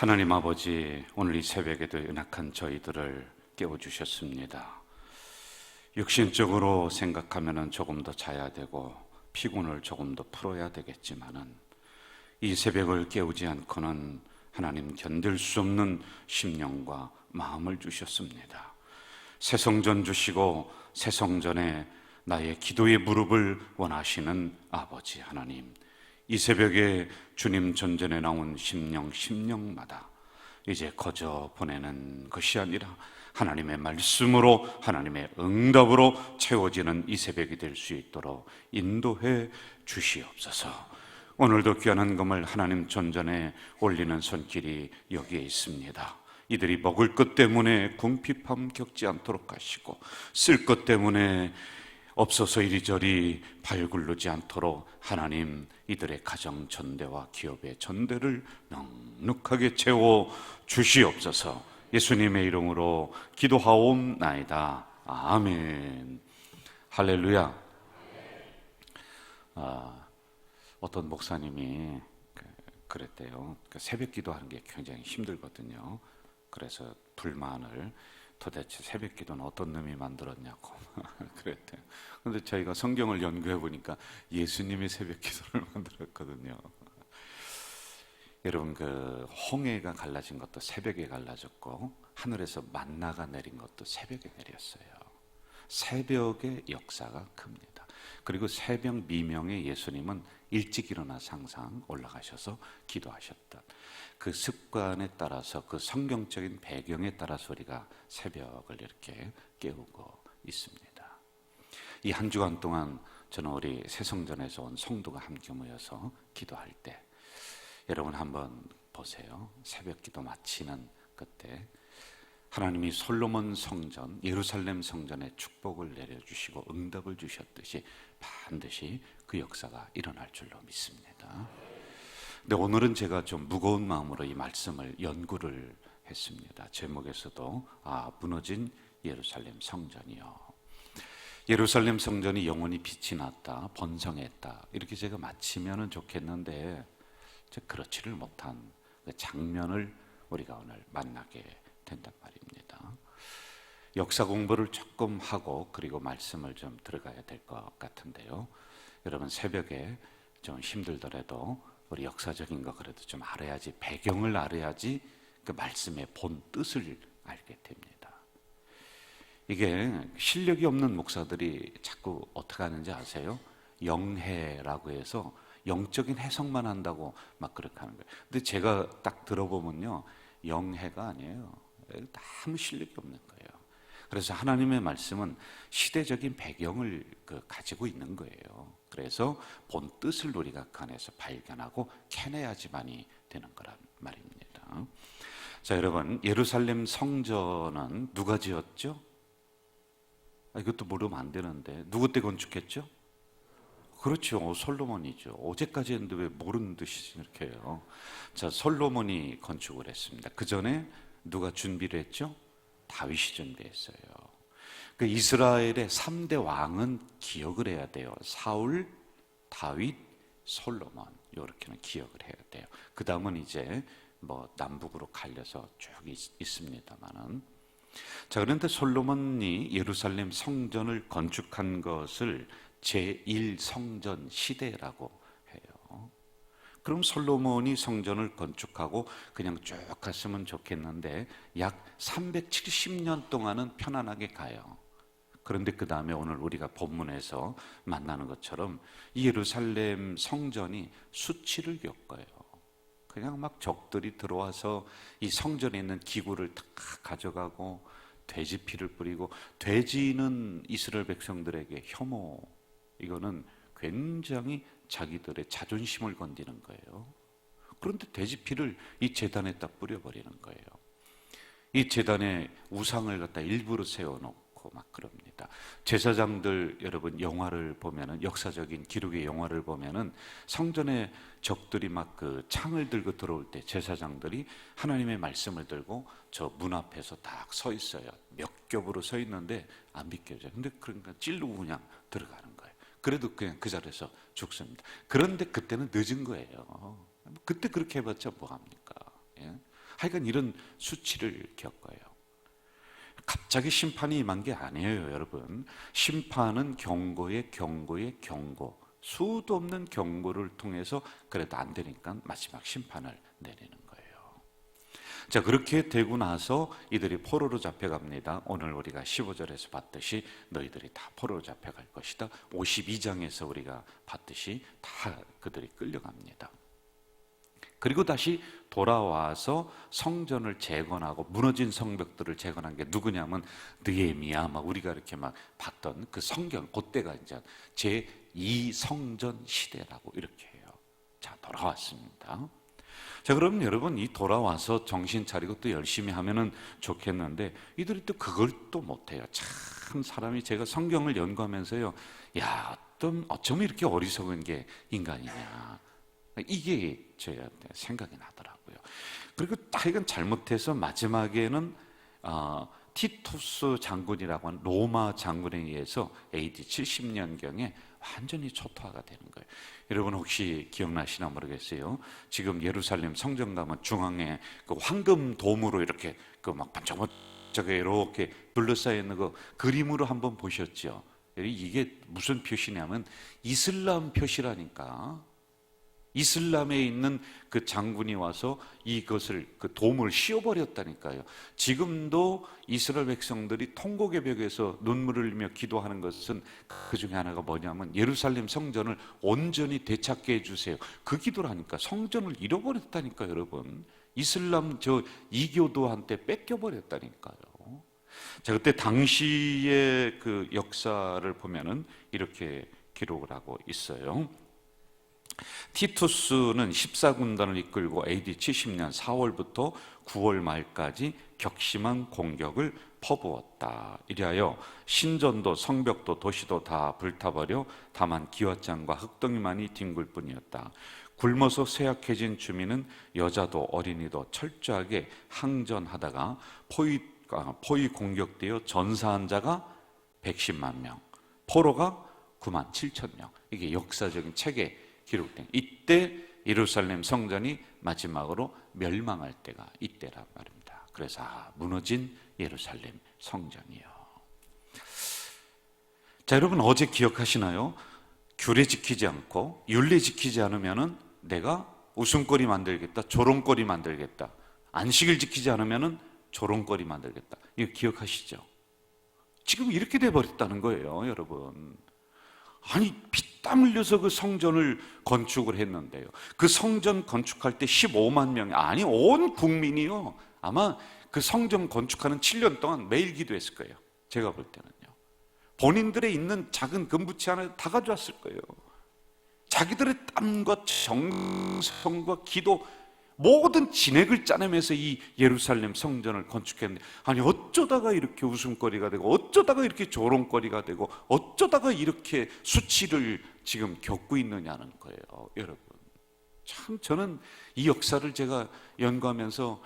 하나님 아버지, 오늘 이 새벽에도 연약한 저희들을 깨워주셨습니다. 육신적으로 생각하면 조금 더 자야 되고 피곤을 조금 더 풀어야 되겠지만은 이 새벽을 깨우지 않고는 하나님 견딜 수 없는 심령과 마음을 주셨습니다. 새 성전 주시고 새 성전에 나의 기도의 무릎을 원하시는 아버지 하나님, 이 새벽에 주님 전전에 나온 심령마다 이제 거저 보내는 것이 아니라 하나님의 말씀으로, 하나님의 응답으로 채워지는 이 새벽이 될 수 있도록 인도해 주시옵소서. 오늘도 귀한 헌금을 하나님 전전에 올리는 손길이 여기에 있습니다. 이들이 먹을 것 때문에 궁핍함 겪지 않도록 하시고, 쓸 것 때문에 없어서 이리저리 발굴르지 않도록 하나님 이들의 가정 전대와 기업의 전대를 넉넉하게 채워 주시옵소서. 예수님의 이름으로 기도하옵나이다. 아멘. 할렐루야. 어떤 목사님이 그랬대요. 새벽 기도하는 게 굉장히 힘들거든요. 그래서 불만을, 도대체 새벽 기도는 어떤 놈이 만들었냐고 그랬대요. 그런데 저희가 성경을 연구해 보니까 예수님이 새벽 기도를 만들었거든요. 여러분, 홍해가 갈라진 것도 새벽에 갈라졌고 하늘에서 만나가 내린 것도 새벽에 내렸어요. 새벽의 역사가 큽니다. 그리고 새벽 미명의 예수님은 일찍 일어나서 항상 올라가셔서 기도하셨던 그 습관에 따라서, 그 성경적인 배경에 따라서 우리가 새벽을 이렇게 깨우고 있습니다. 이 한 주간 동안 저는 우리 새성전에서 온 성도가 함께 모여서 기도할 때, 여러분 한번 보세요. 새벽 기도 마치는 그때 하나님이 솔로몬 성전, 예루살렘 성전에 축복을 내려주시고 응답을 주셨듯이 반드시 그 역사가 일어날 줄로 믿습니다. 근데 오늘은 제가 좀 무거운 마음으로 이 말씀을 연구를 했습니다. 제목에서도 무너진 예루살렘 성전이요, 예루살렘 성전이 영원히 빛이 났다, 번성했다, 이렇게 제가 마치면 좋겠는데 그렇지를 못한 그 장면을 우리가 오늘 만나게 된단 말입니다. 역사 공부를 조금 하고 그리고 말씀을 좀 들어가야 될 것 같은데요. 여러분, 새벽에 좀 힘들더라도 우리 역사적인 거 그래도 좀 알아야지, 배경을 알아야지 그 말씀의 본 뜻을 알게 됩니다. 이게 실력이 없는 목사들이 자꾸 어떻게 하는지 아세요? 영해라고 해서 영적인 해석만 한다고 막 그렇게 하는 거예요. 근데 제가 딱 들어보면요, 영해가 아니에요. 아무 실력이 없는 거예요. 그래서 하나님의 말씀은 시대적인 배경을 가지고 있는 거예요. 그래서 본 뜻을 우리가 그 안에서 발견하고 캐내야지만이 되는 거란 말입니다. 자, 여러분, 예루살렘 성전은 누가 지었죠? 이것도 모르면 안 되는데, 누구 때 건축했죠? 그렇죠, 솔로몬이죠. 어제까지 했는데 왜 모르는 듯이 이렇게 해요. 자, 솔로몬이 건축을 했습니다. 그 전에 누가 준비를 했죠? 다윗이 준비했어요. 그 이스라엘의 3대 왕은 기억을 해야 돼요. 사울, 다윗, 솔로몬, 이렇게는 기억을 해야 돼요. 그 다음은 이제 남북으로 갈려서 쭉 있습니다만은. 자, 그런데 솔로몬이 예루살렘 성전을 건축한 것을 제1성전 시대라고 해요. 그럼 솔로몬이 성전을 건축하고 그냥 쭉 갔으면 좋겠는데 약 370년 동안은 편안하게 가요. 그런데 그 다음에 오늘 우리가 본문에서 만나는 것처럼 이 예루살렘 성전이 수치를 겪어요. 그냥 막 적들이 들어와서 이 성전에 있는 기구를 다 가져가고 돼지 피를 뿌리고, 돼지는 이스라엘 백성들에게 혐오, 이거는 굉장히 자기들의 자존심을 건드리는 거예요. 그런데 돼지 피를 이 제단에 딱 뿌려버리는 거예요. 이 제단에 우상을 갖다 일부러 세워놓고 막 그럽니다. 제사장들, 여러분 영화를 보면은, 역사적인 기록의 영화를 보면은 성전에 적들이 막 창을 들고 들어올 때 제사장들이 하나님의 말씀을 들고 저 문 앞에서 딱 서 있어요. 몇 겹으로 서 있는데 안 비껴져요. 근데 그러니까 찔르고 그냥 들어가는 거예요. 그래도 그냥 그 자리에서 죽습니다. 그런데 그때는 늦은 거예요. 그때 그렇게 해봤자 뭐합니까? 예? 하여간 이런 수치를 겪어요. 갑자기 심판이 임한 게 아니에요, 여러분. 심판은 경고의 경고, 수도 없는 경고를 통해서 그래도 안 되니까 마지막 심판을 내리는 거예요. 자, 그렇게 되고 나서 이들이 포로로 잡혀갑니다. 오늘 우리가 15절에서 봤듯이 너희들이 다 포로로 잡혀갈 것이다. 52장에서 우리가 봤듯이 다 그들이 끌려갑니다. 그리고 다시 돌아와서 성전을 재건하고 무너진 성벽들을 재건한 게 누구냐면 느헤미야, 막 우리가 이렇게 막 봤던 그 성경, 그때가 이제 제2성전 시대라고 이렇게 해요. 자, 돌아왔습니다. 자, 그럼 여러분, 이 돌아와서 정신 차리고 또 열심히 하면은 좋겠는데 이들이 또 그걸 또 못해요. 참 사람이, 제가 성경을 연구하면서요, 야, 어쩜 이렇게 어리석은 게 인간이냐, 이게 저희한테 생각이 나더라고요. 그리고 하여간 잘못해서 마지막에는 티투스 장군이라고 하는 로마 장군에 의해서 AD 70년경에 완전히 초토화가 되는 거예요. 여러분 혹시 기억나시나 모르겠어요. 지금 예루살렘 성전 가면 중앙에 그 황금 돔으로 이렇게 그 막 반짝반짝하게 이렇게 둘러싸여 있는 거 그림으로 한번 보셨죠? 이게 무슨 표시냐면 이슬람 표시라니까. 이슬람에 있는 그 장군이 와서 이것을, 그 돔을 씌워버렸다니까요. 지금도 이스라엘 백성들이 통곡의 벽에서 눈물을 흘리며 기도하는 것은 그 중에 하나가 뭐냐면 예루살렘 성전을 온전히 되찾게 해주세요. 그 기도라니까. 성전을 잃어버렸다니까, 여러분. 이슬람 이교도한테 뺏겨버렸다니까요. 자, 그때 당시의 그 역사를 보면은 이렇게 기록을 하고 있어요. 티투스는 14군단을 이끌고 AD 70년 4월부터 9월 말까지 격심한 공격을 퍼부었다. 이리하여 신전도 성벽도 도시도 다 불타버려 다만 기왓장과 흙덩이만이 뒹굴 뿐이었다. 굶어서 쇠약해진 주민은 여자도 어린이도 철저하게 항전하다가 포위 공격되어 전사한 자가 110만 명, 포로가 9만 7천 명. 이게 역사적인 책에 기록된, 이때 예루살렘 성전이 마지막으로 멸망할 때가 이때란 말입니다. 그래서 무너진 예루살렘 성전이요. 자, 여러분 어제 기억하시나요? 규례 지키지 않고 율례 지키지 않으면은 내가 웃음거리 만들겠다, 조롱거리 만들겠다, 안식을 지키지 않으면은 조롱거리 만들겠다. 이거 기억하시죠? 지금 이렇게 돼버렸다는 거예요, 여러분. 아니, 피땀 흘려서 그 성전을 건축을 했는데요, 그 성전 건축할 때 15만 명이, 아니 온 국민이요, 아마 그 성전 건축하는 7년 동안 매일 기도했을 거예요. 제가 볼 때는요. 본인들의 있는 작은 금부치 하나 다 가져왔을 거예요. 자기들의 땀과 정성과 기도, 모든 진액을 짜내면서 이 예루살렘 성전을 건축했는데, 아니 어쩌다가 이렇게 웃음거리가 되고, 어쩌다가 이렇게 조롱거리가 되고, 어쩌다가 이렇게 수치를 지금 겪고 있느냐는 거예요, 여러분. 참 저는 이 역사를 제가 연구하면서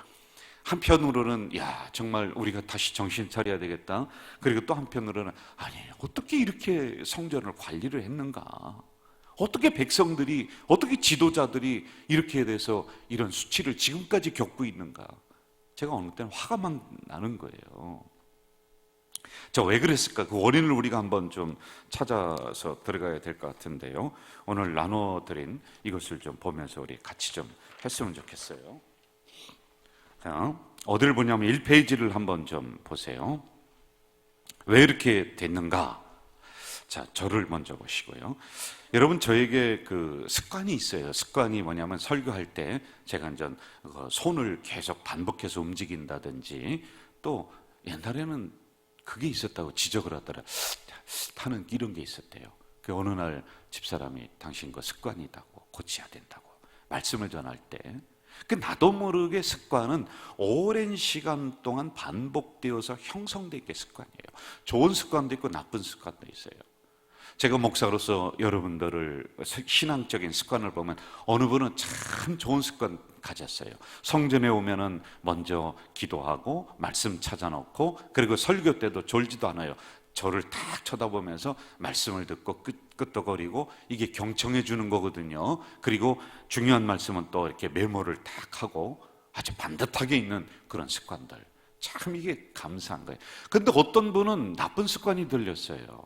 한편으로는 야, 정말 우리가 다시 정신 차려야 되겠다. 그리고 또 한편으로는 아니, 어떻게 이렇게 성전을 관리를 했는가? 어떻게 백성들이, 어떻게 지도자들이 이렇게 돼서 이런 수치를 지금까지 겪고 있는가? 제가 어느 때는 화가 막 나는 거예요. 자, 왜 그랬을까? 그 원인을 우리가 한번 좀 찾아서 들어가야 될 것 같은데요. 오늘 나눠드린 이것을 좀 보면서 우리 같이 좀 했으면 좋겠어요. 자, 어디를 보냐면 1페이지를 한번 좀 보세요. 왜 이렇게 됐는가? 자, 저를 먼저 보시고요. 여러분, 저에게 그 습관이 있어요. 습관이 뭐냐면 설교할 때 제가 이제 손을 계속 반복해서 움직인다든지, 또 옛날에는 그게 있었다고 지적을 하더라. 하는 이런 게 있었대요. 그 어느 날 집사람이 당신 거 습관이다고, 고쳐야 된다고 말씀을 전할 때, 그 나도 모르게 습관은 오랜 시간 동안 반복되어서 형성된 게 습관이에요. 좋은 습관도 있고 나쁜 습관도 있어요. 제가 목사로서 여러분들을 신앙적인 습관을 보면 어느 분은 참 좋은 습관 가졌어요. 성전에 오면은 먼저 기도하고 말씀 찾아놓고, 그리고 설교 때도 졸지도 않아요. 저를 탁 쳐다보면서 말씀을 듣고 끄떡거리고, 이게 경청해 주는 거거든요. 그리고 중요한 말씀은 또 이렇게 메모를 탁 하고 아주 반듯하게 있는 그런 습관들. 참 이게 감사한 거예요. 근데 어떤 분은 나쁜 습관이 들렸어요.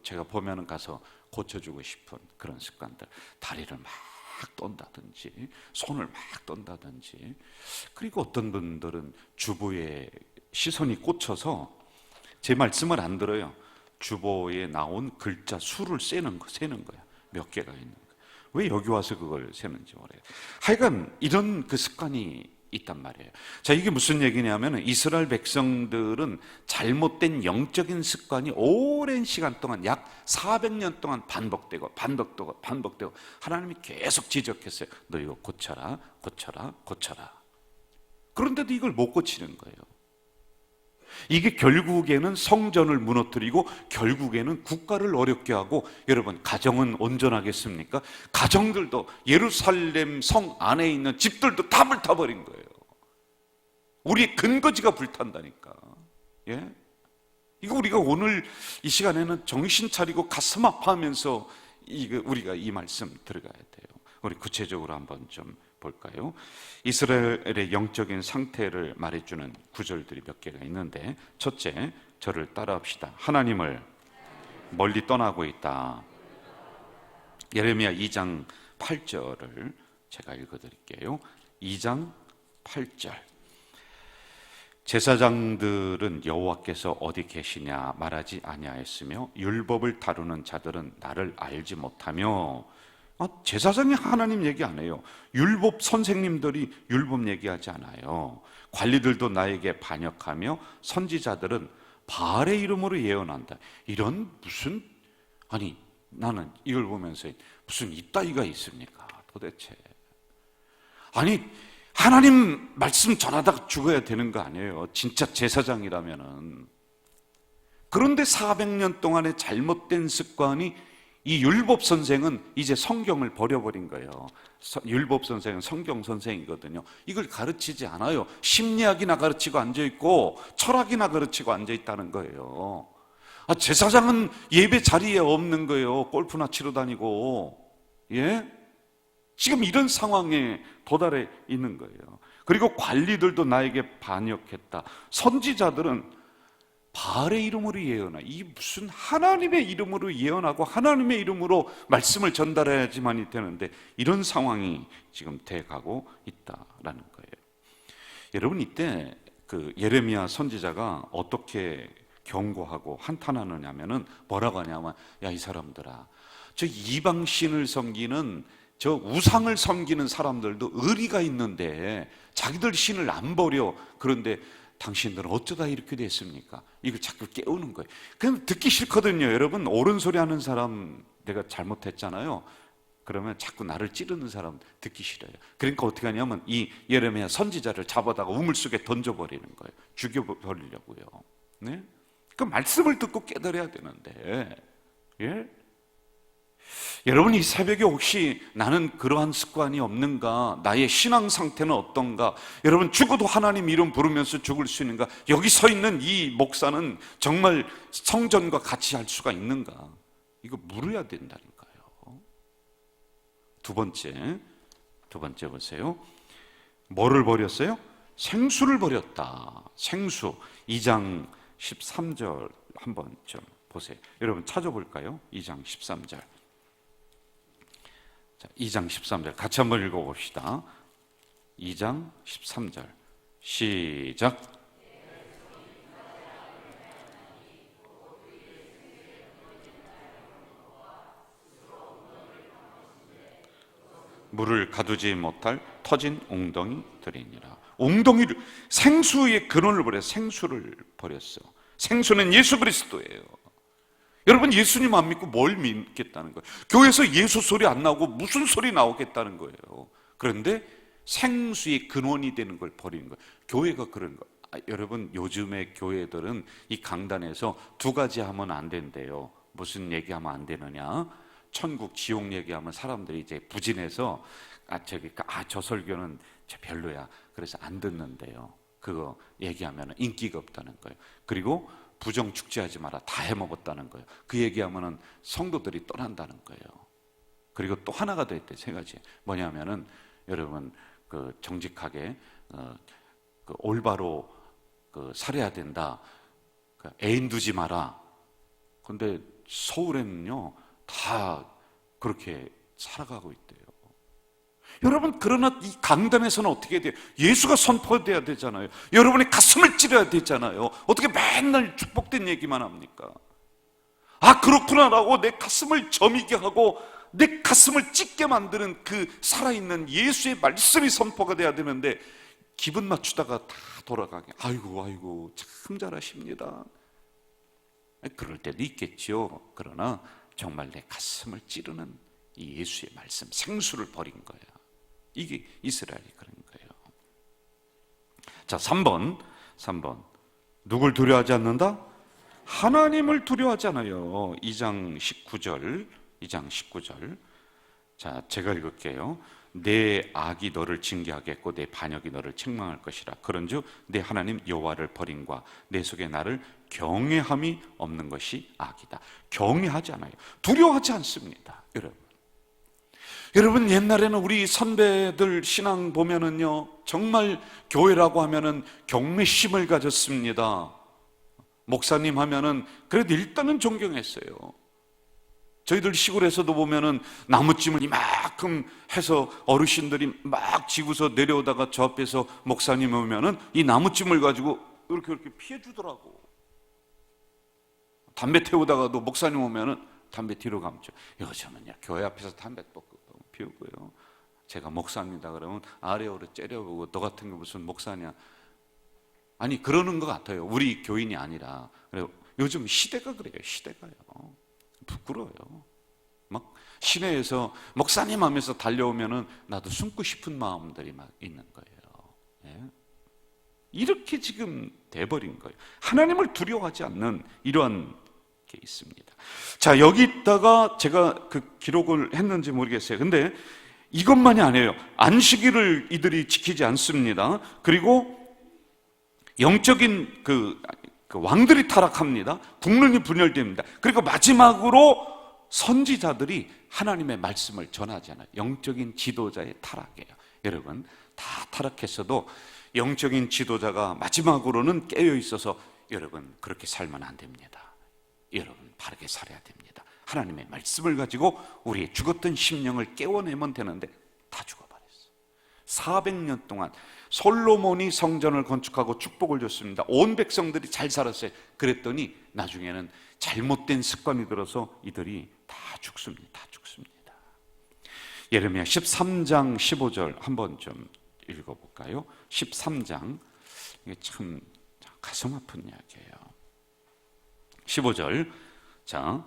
제가 보면은 가서 고쳐주고 싶은 그런 습관들. 다리를 막 떤다든지, 손을 막 떤다든지. 그리고 어떤 분들은 주보에 시선이 꽂혀서 제 말씀을 안 들어요. 주보에 나온 글자 수를 세는 거야. 몇 개가 있는 거야. 왜 여기 와서 그걸 세는지 모르겠어요. 하여간 이런 그 습관이 있단 말이에요. 자, 이게 무슨 얘기냐면 이스라엘 백성들은 잘못된 영적인 습관이 오랜 시간 동안 약 400년 동안 반복되고 하나님이 계속 지적했어요. 너 이거 고쳐라. 그런데도 이걸 못 고치는 거예요. 이게 결국에는 성전을 무너뜨리고 결국에는 국가를 어렵게 하고, 여러분 가정은 온전하겠습니까? 가정들도 예루살렘 성 안에 있는 집들도 다 불타버린 거예요. 우리의 근거지가 불탄다니까. 예? 이거 우리가 오늘 이 시간에는 정신 차리고 가슴 아파하면서 우리가 이 말씀 들어가야 돼요. 우리 구체적으로 한번 좀 볼까요? 이스라엘의 영적인 상태를 말해주는 구절들이 몇 개가 있는데, 첫째, 저를 따라합시다. 하나님을 멀리 떠나고 있다. 예레미야 2장 8절을 제가 읽어드릴게요. 2장 8절. 제사장들은 여호와께서 어디 계시냐 말하지 아니하였으며 율법을 다루는 자들은 나를 알지 못하며. 제사장이 하나님 얘기 안 해요. 율법 선생님들이 율법 얘기하지 않아요. 관리들도 나에게 반역하며 선지자들은 바알의 이름으로 예언한다. 이런 무슨, 아니 나는 이걸 보면서 무슨 이따위가 있습니까 도대체. 아니 하나님 말씀 전하다가 죽어야 되는 거 아니에요, 진짜 제사장이라면은. 그런데 400년 동안의 잘못된 습관이, 이 율법 선생은 이제 성경을 버려버린 거예요. 율법 선생은 성경 선생이거든요. 이걸 가르치지 않아요. 심리학이나 가르치고 앉아있고 철학이나 가르치고 앉아있다는 거예요. 제사장은 예배 자리에 없는 거예요. 골프나 치러 다니고. 예? 지금 이런 상황에 도달해 있는 거예요. 그리고 관리들도 나에게 반역했다. 선지자들은 바알의 이름으로 예언하. 이 무슨 하나님의 이름으로 예언하고 하나님의 이름으로 말씀을 전달해야지만이 되는데, 이런 상황이 지금 돼가고 있다라는 거예요. 여러분, 이때 예레미야 선지자가 어떻게 경고하고 한탄하느냐면은 뭐라고 하냐면, 야 이 사람들아, 저 이방신을 섬기는, 저 우상을 섬기는 사람들도 의리가 있는데 자기들 신을 안 버려. 그런데 당신들은 어쩌다 이렇게 됐습니까? 이걸 자꾸 깨우는 거예요. 그냥 듣기 싫거든요. 여러분, 옳은 소리 하는 사람, 내가 잘못했잖아요, 그러면 자꾸 나를 찌르는 사람 듣기 싫어요. 그러니까 어떻게 하냐면 이 예레미야 선지자를 잡아다가 우물속에 던져버리는 거예요. 죽여버리려고요. 네? 그 말씀을 듣고 깨달아야 되는데, 예? 여러분, 이 새벽에 혹시 나는 그러한 습관이 없는가? 나의 신앙 상태는 어떤가? 여러분, 죽어도 하나님 이름 부르면서 죽을 수 있는가? 여기 서 있는 이 목사는 정말 성전과 같이 할 수가 있는가? 이거 물어야 된다니까요. 두 번째 보세요. 뭐를 버렸어요? 생수를 버렸다. 생수. 2장 13절 한번 좀 보세요. 여러분 찾아볼까요? 2장 13절. 자, 2장 13절 같이 한번 읽어봅시다. 2장 13절 시작. 물을 가두지 못할 터진 웅덩이들이니라. 웅덩이를, 생수의 근원을 버려, 생수를 버렸어. 생수는 예수 그리스도예요. 여러분, 예수님 안 믿고 뭘 믿겠다는 거예요? 교회에서 예수 소리 안 나오고 무슨 소리 나오겠다는 거예요. 그런데 생수의 근원이 되는 걸 버리는 거예요. 교회가 그런 거예요. 여러분, 요즘의 교회들은 이 강단에서 두 가지 하면 안 된대요. 무슨 얘기하면 안 되느냐? 천국 지옥 얘기하면 사람들이 이제 부진해서 저 설교는 별로야, 그래서 안 듣는데요. 그거 얘기하면 인기가 없다는 거예요. 그리고 부정 축제하지 마라, 다 해먹었다는 거예요. 그 얘기하면은 성도들이 떠난다는 거예요. 그리고 또 하나가 더 있대, 세 가지. 뭐냐면은 여러분, 정직하게 올바로 살아야 된다. 애인 두지 마라. 근데 서울에는요 다 그렇게 살아가고 있대요. 여러분, 그러나 이 강단에서는 어떻게 해야 돼요? 예수가 선포돼야 되잖아요. 여러분의 가슴을 찌려야 되잖아요. 어떻게 맨날 축복된 얘기만 합니까? 아, 그렇구나라고 내 가슴을 저미게 하고 내 가슴을 찢게 만드는 그 살아있는 예수의 말씀이 선포가 돼야 되는데, 기분 맞추다가 다 돌아가게, 아이고 참 잘하십니다. 그럴 때도 있겠죠. 그러나 정말 내 가슴을 찌르는 이 예수의 말씀, 생수를 버린 거야. 이게 이스라엘이 그런 거예요. 자, 3번 누굴 두려워하지 않는다? 하나님을 두려워하잖아요. 2장 19절. 자, 제가 읽을게요. 내 악이 너를 징계하겠고 내 반역이 너를 책망할 것이라. 그런즉 내 하나님 여호와를 버림과 내 속에 나를 경외함이 없는 것이 악이다. 경외하지 않아요. 두려워하지 않습니다. 여러분, 옛날에는 우리 선배들 신앙 보면은요, 정말 교회라고 하면은 경외심을 가졌습니다. 목사님 하면은 그래도 일단은 존경했어요. 저희들 시골에서도 보면은 나무찜을 이만큼 해서 어르신들이 막 지고서 내려오다가 저 앞에서 목사님 오면은 이 나무찜을 가지고 이렇게 피해 주더라고. 담배 태우다가도 목사님 오면은 담배 뒤로 감죠. 요즘은요 교회 앞에서 담배 피우고요, 제가 목사입니다 그러면 아래로 째려보고 너 같은 게 무슨 목사냐, 아니 그러는 것 같아요. 우리 교인이 아니라. 그래요. 요즘 시대가 그래요. 시대가요 부끄러워요. 막 시내에서 목사님 하면서 달려오면은 나도 숨고 싶은 마음들이 막 있는 거예요. 예? 이렇게 지금 돼버린 거예요. 하나님을 두려워하지 않는 이러한 게 있습니다. 자, 여기 있다가 제가 그 기록을 했는지 모르겠어요. 근데 이것만이 아니에요. 안식일을 이들이 지키지 않습니다. 그리고 영적인 그 왕들이 타락합니다. 국론이 분열됩니다. 그리고 마지막으로 선지자들이 하나님의 말씀을 전하지 않아요. 영적인 지도자의 타락이에요. 여러분, 다 타락했어도 영적인 지도자가 마지막으로는 깨어 있어서 여러분 그렇게 살면 안 됩니다. 여러분 바르게 살아야 됩니다. 하나님의 말씀을 가지고 우리의 죽었던 심령을 깨워내면 되는데 다 죽어버렸어요. 400년 동안 솔로몬이 성전을 건축하고 축복을 줬습니다. 온 백성들이 잘 살았어요. 그랬더니 나중에는 잘못된 습관이 들어서 이들이 다 죽습니다. 다 죽습니다. 예레미야 13장 15절 한번 좀 읽어볼까요? 13장, 이게 참 가슴 아픈 이야기예요. 15절, 자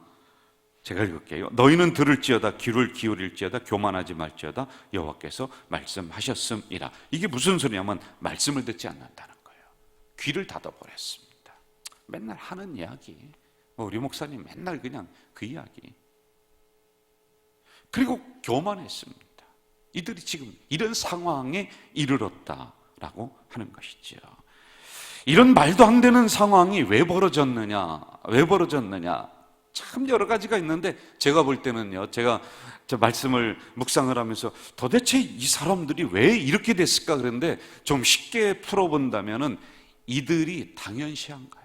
제가 읽을게요. 너희는 들을지어다, 귀를 기울일지어다, 교만하지 말지어다, 여호와께서 말씀하셨음이라. 이게 무슨 소리냐면 말씀을 듣지 않는다는 거예요. 귀를 닫아버렸습니다. 맨날 하는 이야기, 우리 목사님 맨날 그냥 그 이야기. 그리고 교만했습니다. 이들이 지금 이런 상황에 이르렀다라고 하는 것이죠. 이런 말도 안 되는 상황이 왜 벌어졌느냐? 참 여러 가지가 있는데 제가 볼 때는요, 제가 저 말씀을 묵상을 하면서 도대체 이 사람들이 왜 이렇게 됐을까 그랬는데 좀 쉽게 풀어본다면은 이들이 당연시한 거야.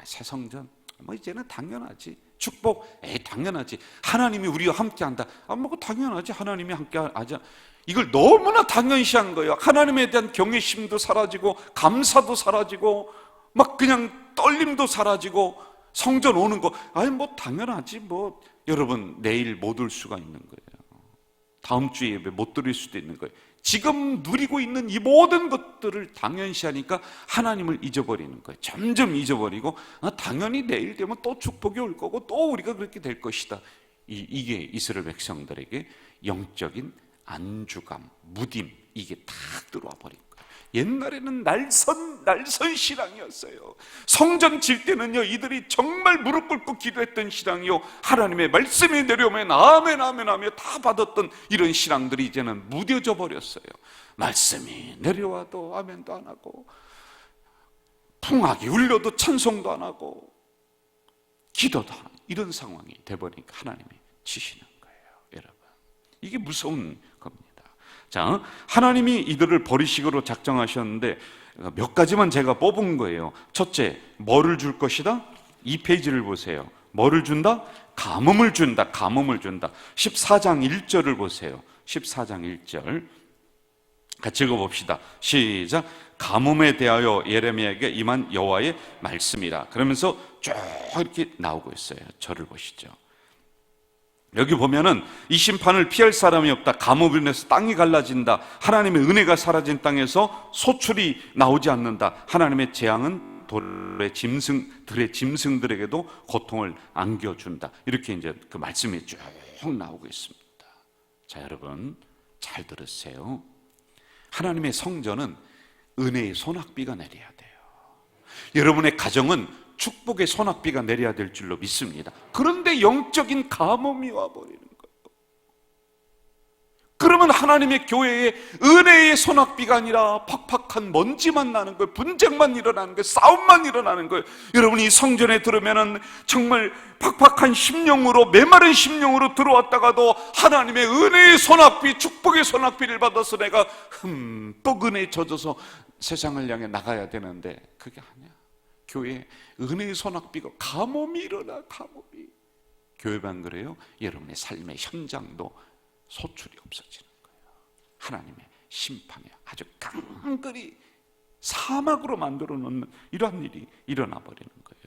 새 성전, 뭐 이제는 당연하지. 축복, 당연하지. 하나님이 우리와 함께한다. 뭐 당연하지. 하나님이 함께하자. 이걸 너무나 당연시한 거예요. 하나님에 대한 경외심도 사라지고 감사도 사라지고 막 그냥 떨림도 사라지고 성전 오는 거 뭐 당연하지. 뭐 여러분 내일 못 올 수가 있는 거예요. 다음 주에 예배 못 드릴 수도 있는 거예요. 지금 누리고 있는 이 모든 것들을 당연시하니까 하나님을 잊어버리는 거예요. 점점 잊어버리고 당연히 내일 되면 또 축복이 올 거고 또 우리가 그렇게 될 것이다. 이게 이스라엘 백성들에게 영적인 안주감, 무딤, 이게 탁 들어와 버린 거예요. 옛날에는 날선 신앙이었어요. 성전 질 때는요, 이들이 정말 무릎 꿇고 기도했던 신앙이요, 하나님의 말씀이 내려오면 아멘 아멘 하며 다 받았던 이런 신앙들이 이제는 무뎌져 버렸어요. 말씀이 내려와도 아멘도 안 하고, 풍악이 울려도 찬송도 안 하고, 기도도 안 하고, 이런 상황이 돼버리니까 하나님이 치시는 거예요. 여러분, 이게 무서운 겁니다. 자, 하나님이 이들을 버리시기로 작정하셨는데 몇 가지만 제가 뽑은 거예요. 첫째, 뭐를 줄 것이다? 2페이지를 보세요. 뭐를 준다? 가뭄을 준다. 가뭄을 준다. 14장 1절을 보세요. 14장 1절 같이 읽어봅시다. 시작. 가뭄에 대하여 예레미야에게 임한 여호와의 말씀이라. 그러면서 쭉 이렇게 나오고 있어요. 저를 보시죠. 여기 보면은 이 심판을 피할 사람이 없다. 가뭄으로 인해서 땅이 갈라진다. 하나님의 은혜가 사라진 땅에서 소출이 나오지 않는다. 하나님의 재앙은 들의 짐승들에게도 고통을 안겨준다. 이렇게 이제 그 말씀이 쭉 나오고 있습니다. 자, 여러분 잘 들으세요. 하나님의 성전은 은혜의 소낙비가 내려야 돼요. 여러분의 가정은 축복의 소낙비가 내려야 될 줄로 믿습니다. 그런데 영적인 가뭄이 와버리는 거예요. 그러면 하나님의 교회에 은혜의 소낙비가 아니라 팍팍한 먼지만 나는 거예요. 분쟁만 일어나는 거예요. 싸움만 일어나는 거예요. 여러분이 이 성전에 들으면은 정말 팍팍한 심령으로, 메마른 심령으로 들어왔다가도 하나님의 은혜의 소낙비, 축복의 소낙비를 받아서 내가 흠뻑 은혜에 젖어서 세상을 향해 나가야 되는데 그게 아니야. 교회에 은혜의 소낙비가 가뭄이 일어나. 가뭄이. 교회만 그래요? 여러분의 삶의 현장도 소출이 없어지는 거예요. 하나님의 심판에 아주 깡그리 사막으로 만들어 놓는 이러한 일이 일어나 버리는 거예요.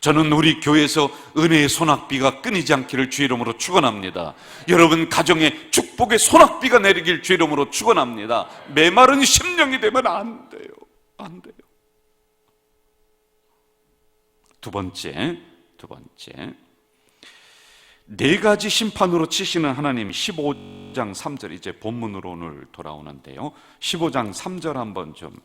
저는 우리 교회에서 은혜의 소낙비가 끊이지 않기를 주의 이름으로 축원합니다. 여러분 가정에 축복의 소낙비가 내리길 주의 이름으로 축원합니다. 메마른 심령이 되면 안 돼요. 안 돼요. 두 번째, 네 가지 심판으로 치시는 하나님. 15장 3절, 이제 본문으로 오늘 돌아오는데요. 15장 3절 한번 좀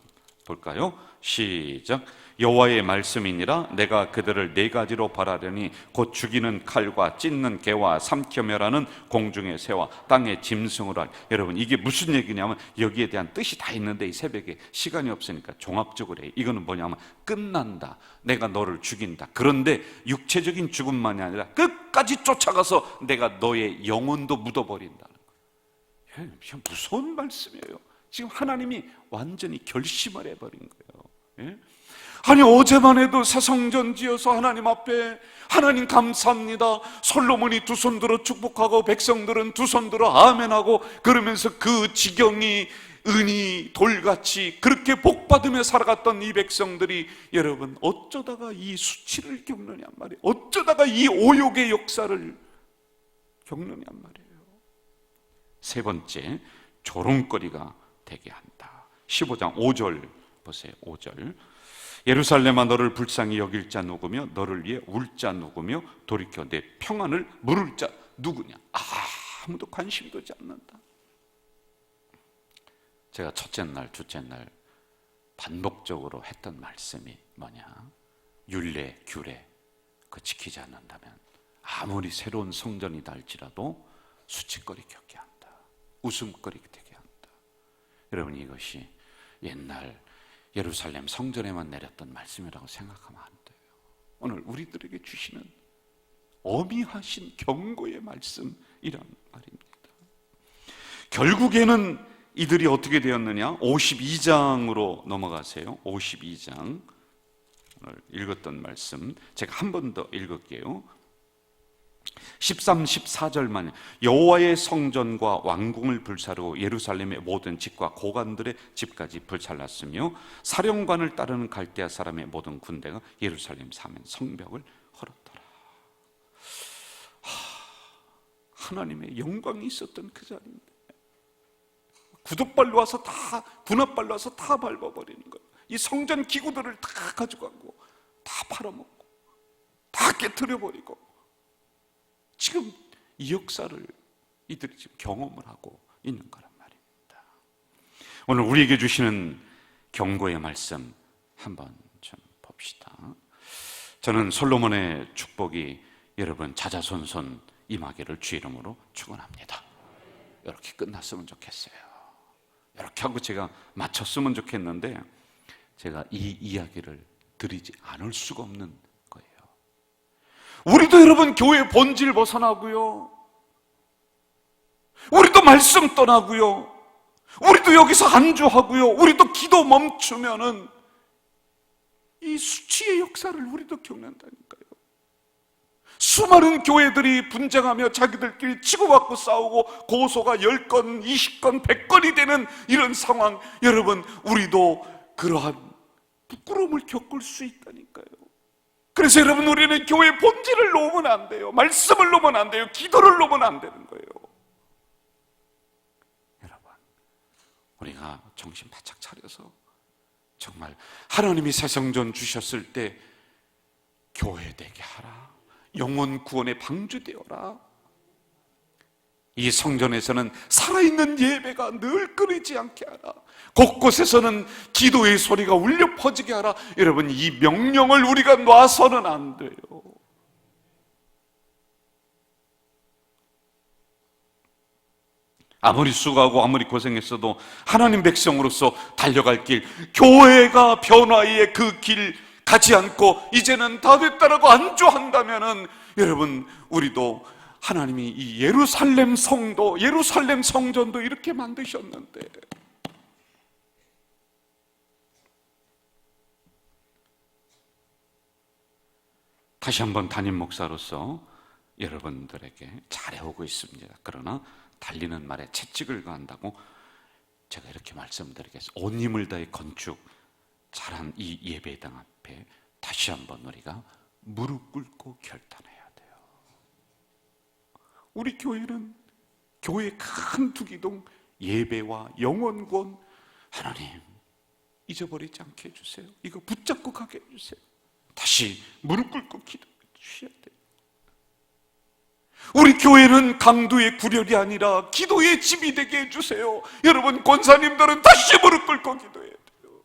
볼까요? 시작. 여호와의 말씀이니라. 내가 그들을 네 가지로 벌하려니 곧 죽이는 칼과 찢는 개와 삼켜 멸하는 공중의 새와 땅의 짐승으로 하리. 여러분 이게 무슨 얘기냐면 여기에 대한 뜻이 다 있는데 이 새벽에 시간이 없으니까 종합적으로 해요. 이거는 뭐냐면 끝난다. 내가 너를 죽인다. 그런데 육체적인 죽음만이 아니라 끝까지 쫓아가서 내가 너의 영혼도 묻어버린다는 거예요. 무서운 말씀이에요. 지금 하나님이 완전히 결심을 해버린 거예요. 예? 아니 어제만 해도 새 성전 지어서 하나님 앞에 하나님 감사합니다. 솔로몬이 두 손 들어 축복하고 백성들은 두 손 들어 아멘하고 그러면서 그 지경이 은이 돌같이 그렇게 복받으며 살아갔던 이 백성들이 여러분 어쩌다가 이 수치를 겪느냐 말이에요. 어쩌다가 이 오욕의 역사를 겪느냐 말이에요. 세 번째, 조롱거리가 되게 한다. 15장 5절 보세요. 5절. 예루살렘아 너를 불쌍히 여길 자 누구며 너를 위해 울 자 누구며 돌이켜 내 평안을 물을 자 누구냐. 아무도 관심도 하지 않는다. 제가 첫째 날 둘째 날 반복적으로 했던 말씀이 뭐냐. 율례 규례 그 지키지 않는다면 아무리 새로운 성전이다 할지라도 수치거리 겪게 한다. 웃음거리 되게 한다. 여러분 이것이 옛날 예루살렘 성전에만 내렸던 말씀이라고 생각하면 안 돼요. 오늘 우리들에게 주시는 어미하신 경고의 말씀이란 말입니다. 결국에는 이들이 어떻게 되었느냐? 52장으로 넘어가세요. 52장 오늘 읽었던 말씀 제가 한 번 더 읽을게요. 13, 14절만 여호와의 성전과 왕궁을 불사르고 예루살렘의 모든 집과 고관들의 집까지 불살랐으며 사령관을 따르는 갈대아 사람의 모든 군대가 예루살렘 사면 성벽을 헐었더라. 하나님의 영광이 있었던 그 자리인데 구둣발로 와서 다 군합발로 와서 다 밟아버리는 거예요. 이 성전 기구들을 다 가져가고 다 팔아먹고 다 깨트려버리고 지금 이 역사를 이들이 지금 경험을 하고 있는 거란 말입니다. 오늘 우리에게 주시는 경고의 말씀 한번 좀 봅시다. 저는 솔로몬의 축복이 여러분 자자손손 임하기를 주의 이름으로 축원합니다. 이렇게 끝났으면 좋겠어요. 이렇게 하고 제가 마쳤으면 좋겠는데 제가 이 이야기를 드리지 않을 수가 없는 거예요. 우리도 여러분 교회 본질 벗어나고요. 우리도 말씀 떠나고요, 우리도 여기서 안주하고요, 우리도 기도 멈추면은 이 수치의 역사를 우리도 겪는다니까요. 수많은 교회들이 분쟁하며 자기들끼리 치고받고 싸우고 고소가 10건, 20건, 100건이 되는 이런 상황, 여러분, 우리도 그러한 부끄러움을 겪을 수 있다니까요. 그래서 여러분, 우리는 교회 본질을 놓으면 안 돼요. 말씀을 놓으면 안 돼요. 기도를 놓으면 안 되는 거예요. 여러분, 우리가 정신 바짝 차려서 정말 하나님이 새 성전 주셨을 때 교회 되게 하라, 영혼 구원의 방주 되어라, 이 성전에서는 살아있는 예배가 늘 끊이지 않게 하라, 곳곳에서는 기도의 소리가 울려 퍼지게 하라. 여러분, 이 명령을 우리가 놔서는 안 돼요. 아무리 수고하고 아무리 고생했어도 하나님 백성으로서 달려갈 길, 교회가 변화의 그 길 가지 않고 이제는 다 됐다라고 안주한다면은, 여러분, 우리도 하나님이 이 예루살렘 성도, 예루살렘 성전도 이렇게 만드셨는데, 다시 한번 담임 목사로서 여러분들에게 잘해오고 있습니다. 그러나 달리는 말에 채찍을 가한다고 제가 이렇게 말씀드리겠습니다. 온 힘을 다해 건축 잘한 이 예배당 앞에 다시 한번 우리가 무릎 꿇고 결단해야 돼요. 우리 교회는 교회 큰 두기동 예배와 영원권, 하나님 잊어버리지 않게 해주세요. 이거 붙잡고 가게 해주세요. 다시 무릎 꿇고 기도해 주셔야 돼요. 우리 교회는 강도의 구렬이 아니라 기도의 집이 되게 해주세요. 여러분, 권사님들은 다시 무릎 꿇고 기도해야 돼요.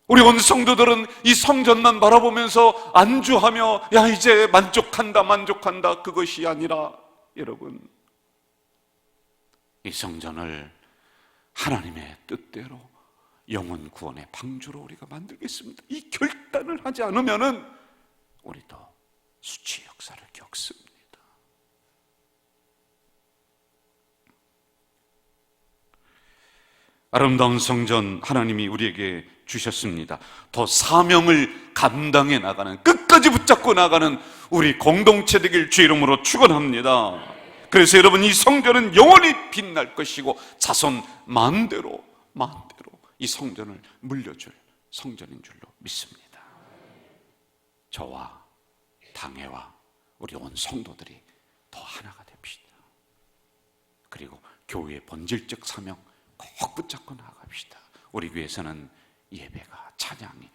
우리 온 성도들은 이 성전만 바라보면서 안주하며 야 이제 만족한다 그것이 아니라, 여러분, 이 성전을 하나님의 뜻대로 영혼 구원의 방주로 우리가 만들겠습니다. 이 결단을 하지 않으면은 우리도 수치의 역사를 겪습니다. 아름다운 성전 하나님이 우리에게 주셨습니다. 더 사명을 감당해 나가는, 끝까지 붙잡고 나가는 우리 공동체 되길 주 이름으로 축원합니다. 그래서 여러분, 이 성전은 영원히 빛날 것이고 자손 만대로 이 성전을 물려줄 성전인 줄로 믿습니다. 저와 당회와 우리 온 성도들이 더 하나가 됩시다. 그리고 교회의 본질적 사명 꼭 붙잡고 나아갑시다. 우리 교회에서는 예배가, 찬양이,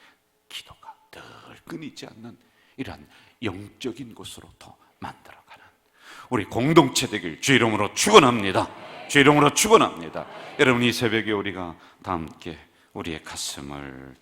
기도가 늘 끊이지 않는 이러한 영적인 곳으로 더 만들어가는 우리 공동체 되길 주 이름으로 축원합니다. 주 이름으로 축원합니다. 여러분, 이 새벽에 우리가 다 함께 우리의 가슴을